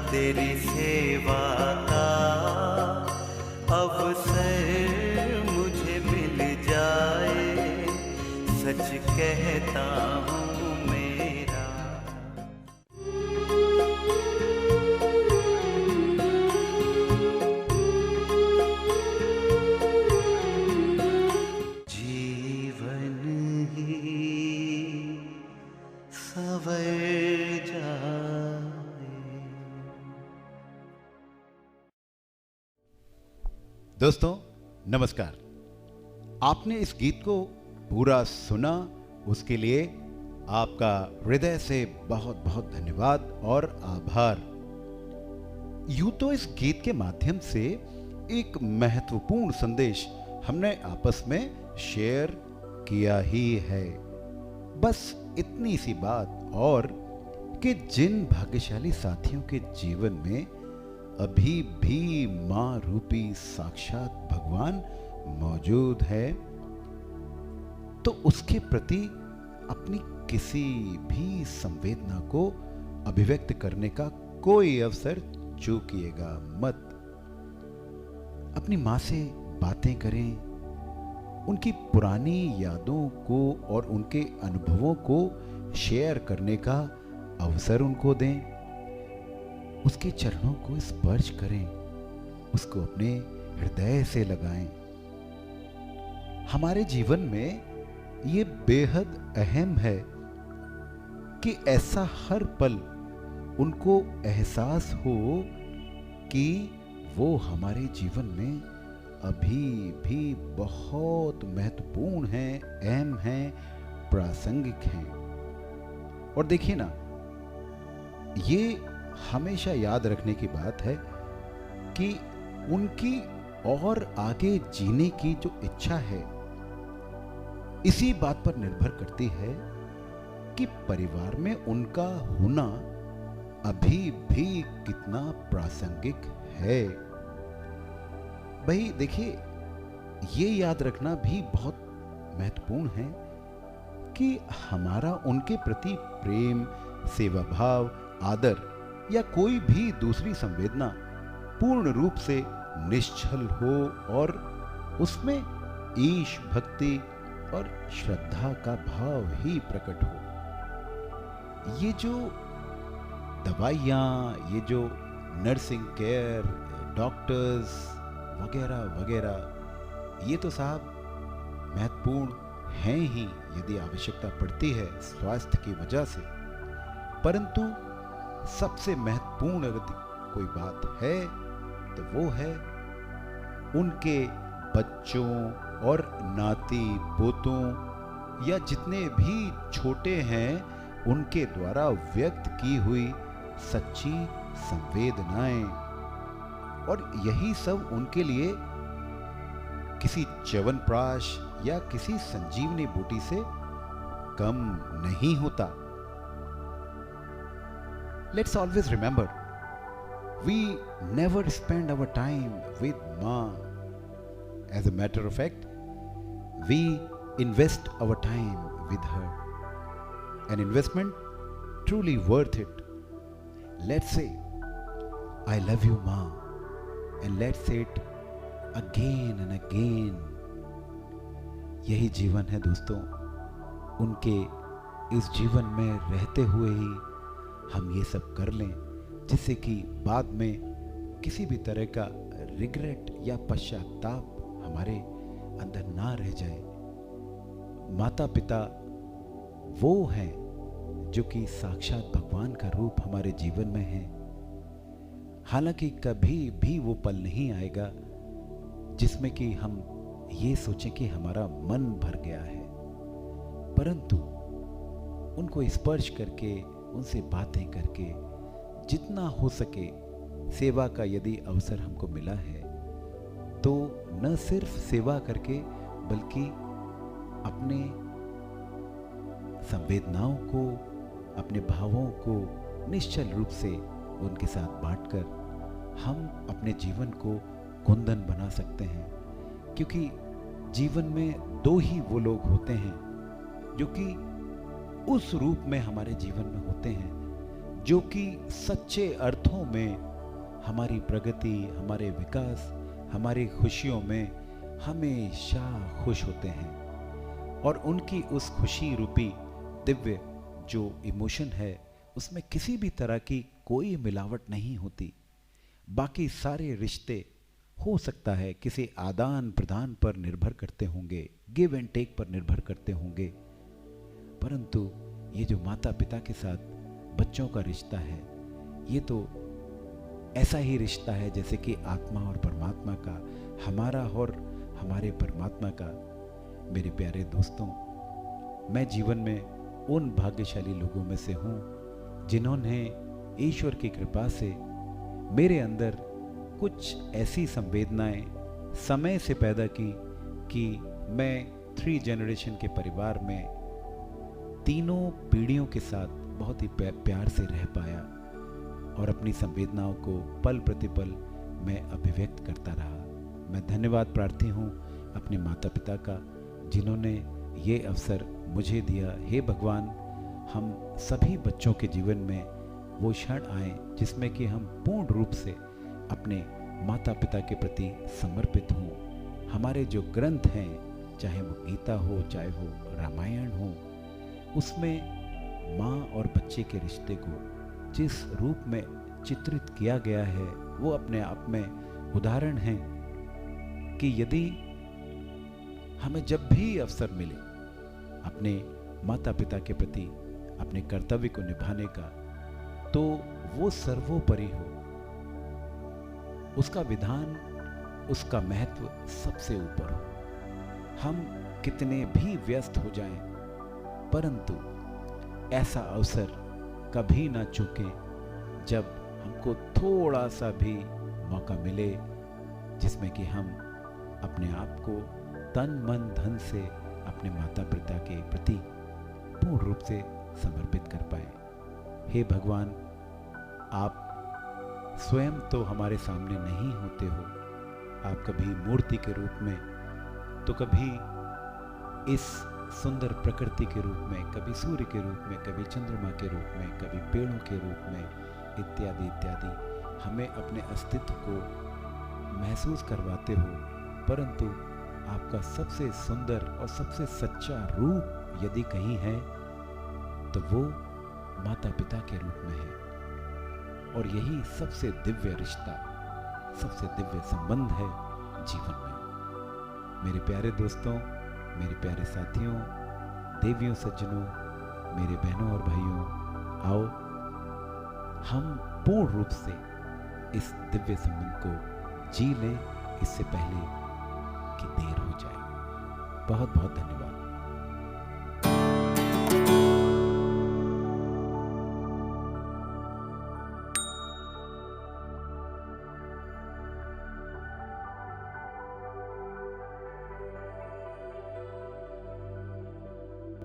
तेरी सेवा का अवसर मुझे मिल जाए, सच कहता हूँ मेरा। जीवन ही सवर जाए। दोस्तों नमस्कार। आपने इस गीत को पूरा सुना, उसके लिए आपका हृदय से बहुत बहुत धन्यवाद और आभार। यूं तो इस गीत के माध्यम से एक महत्वपूर्ण संदेश हमने आपस में शेयर किया ही है। बस इतनी सी बात, और कि जिन भाग्यशाली साथियों के जीवन में अभी भी मां रूपी साक्षात भगवान मौजूद है, तो उसके प्रति अपनी किसी भी संवेदना को अभिव्यक्त करने का कोई अवसर चूकिएगा मत। अपनी मां से बातें करें, उनकी पुरानी यादों को और उनके अनुभवों को शेयर करने का अवसर उनको दें। उसके चरणों को स्पर्श करें, उसको अपने हृदय से लगाएं। हमारे जीवन में ये बेहद अहम है कि ऐसा हर पल उनको एहसास हो कि वो हमारे जीवन में अभी भी बहुत महत्वपूर्ण हैं, अहम हैं, प्रासंगिक हैं। और देखिए ना, ये हमेशा याद रखने की बात है कि उनकी और आगे जीने की जो इच्छा है, इसी बात पर निर्भर करती है कि परिवार में उनका होना अभी भी कितना प्रासंगिक है। भाई देखिए, ये याद रखना भी बहुत महत्वपूर्ण है कि हमारा उनके प्रति प्रेम, सेवा भाव, आदर या कोई भी दूसरी संवेदना पूर्ण रूप से निश्चल हो और उसमें ईश भक्ति और श्रद्धा का भाव ही प्रकट हो। ये जो दवाइयाँ, ये जो नर्सिंग केयर, डॉक्टर्स वगैरह वगैरह, ये तो साहब महत्वपूर्ण हैं ही यदि आवश्यकता पड़ती है स्वास्थ्य की वजह से, परंतु सबसे महत्वपूर्ण अगर कोई बात है तो वो है उनके बच्चों और नाती पोतों या जितने भी छोटे हैं, उनके द्वारा व्यक्त की हुई सच्ची संवेदनाएं। और यही सब उनके लिए किसी च्यवनप्राश या किसी संजीवनी बूटी से कम नहीं होता। Let's always remember, we never spend our time with Ma. As a matter of fact, we invest our time with her. An investment truly worth it. Let's say, I love you, Ma. And let's say it again and again. यही जीवन है दोस्तों। उनके इस जीवन में रहते हुए ही हम ये सब कर लें, जिससे कि बाद में किसी भी तरह का रिग्रेट या पश्चाताप हमारे अंदर ना रह जाए। माता पिता वो हैं जो कि साक्षात भगवान का रूप हमारे जीवन में है। हालांकि कभी भी वो पल नहीं आएगा जिसमें कि हम ये सोचें कि हमारा मन भर गया है, परंतु उनको स्पर्श करके, उनसे बातें करके, जितना हो सके सेवा का यदि अवसर हमको मिला है, तो न सिर्फ सेवा करके बल्कि अपने संवेदनाओं को, अपने भावों को निश्चल रूप से उनके साथ बांटकर हम अपने जीवन को कुंदन बना सकते हैं। क्योंकि जीवन में दो ही वो लोग होते हैं जो कि उस रूप में हमारे जीवन में होते हैं जो कि सच्चे अर्थों में हमारी प्रगति, हमारे विकास, हमारी खुशियों में हमेशा खुश होते हैं। और उनकी उस खुशी रूपी दिव्य जो इमोशन है, उसमें किसी भी तरह की कोई मिलावट नहीं होती। बाकी सारे रिश्ते हो सकता है किसी आदान प्रदान पर निर्भर करते होंगे, गिव एंड टेक पर निर्भर करते होंगे, परंतु ये जो माता पिता के साथ बच्चों का रिश्ता है, ये तो ऐसा ही रिश्ता है जैसे कि आत्मा और परमात्मा का, हमारा और हमारे परमात्मा का। मेरे प्यारे दोस्तों, मैं जीवन में उन भाग्यशाली लोगों में से हूँ जिन्होंने ईश्वर की कृपा से मेरे अंदर कुछ ऐसी संवेदनाएं समय से पैदा की कि मैं 3 जनरेशन के परिवार में तीनों पीढ़ियों के साथ बहुत ही प्यार से रह पाया और अपनी संवेदनाओं को पल प्रतिपल मैं अभिव्यक्त करता रहा। मैं धन्यवाद प्रार्थी हूँ अपने माता पिता का, जिन्होंने ये अवसर मुझे दिया। हे भगवान, हम सभी बच्चों के जीवन में वो क्षण आए जिसमें कि हम पूर्ण रूप से अपने माता पिता के प्रति समर्पित हों। हमारे जो ग्रंथ हैं, चाहे वो गीता हो, चाहे वो रामायण हो, उसमें माँ और बच्चे के रिश्ते को जिस रूप में चित्रित किया गया है, वो अपने आप में उदाहरण है कि यदि हमें जब भी अवसर मिले अपने माता पिता के प्रति अपने कर्तव्य को निभाने का, तो वो सर्वोपरि हो, उसका विधान, उसका महत्व सबसे ऊपर हो। हम कितने भी व्यस्त हो जाएं, परंतु ऐसा अवसर कभी ना चूकें जब हमको थोड़ा सा भी मौका मिले जिसमें कि हम अपने आप को तन मन धन से अपने माता पिता के प्रति पूर्ण रूप से समर्पित कर पाए। हे भगवान, आप स्वयं तो हमारे सामने नहीं होते हो, आप कभी मूर्ति के रूप में, तो कभी इस सुंदर प्रकृति के रूप में, कभी सूर्य के रूप में, कभी चंद्रमा के रूप में, कभी पेड़ों के रूप में, इत्यादि इत्यादि हमें अपने अस्तित्व को महसूस करवाते हो। परंतु आपका सबसे सुंदर और सबसे सच्चा रूप यदि कहीं है तो वो माता पिता के रूप में है। और यही सबसे दिव्य रिश्ता, सबसे दिव्य संबंध है जीवन में। मेरे प्यारे दोस्तों, मेरे प्यारे साथियों, देवियों, सज्जनों, मेरे बहनों और भाइयों, आओ हम पूर्ण रूप से इस दिव्य संबंध को जी लें, इससे पहले कि देर हो जाए। बहुत बहुत धन्यवाद।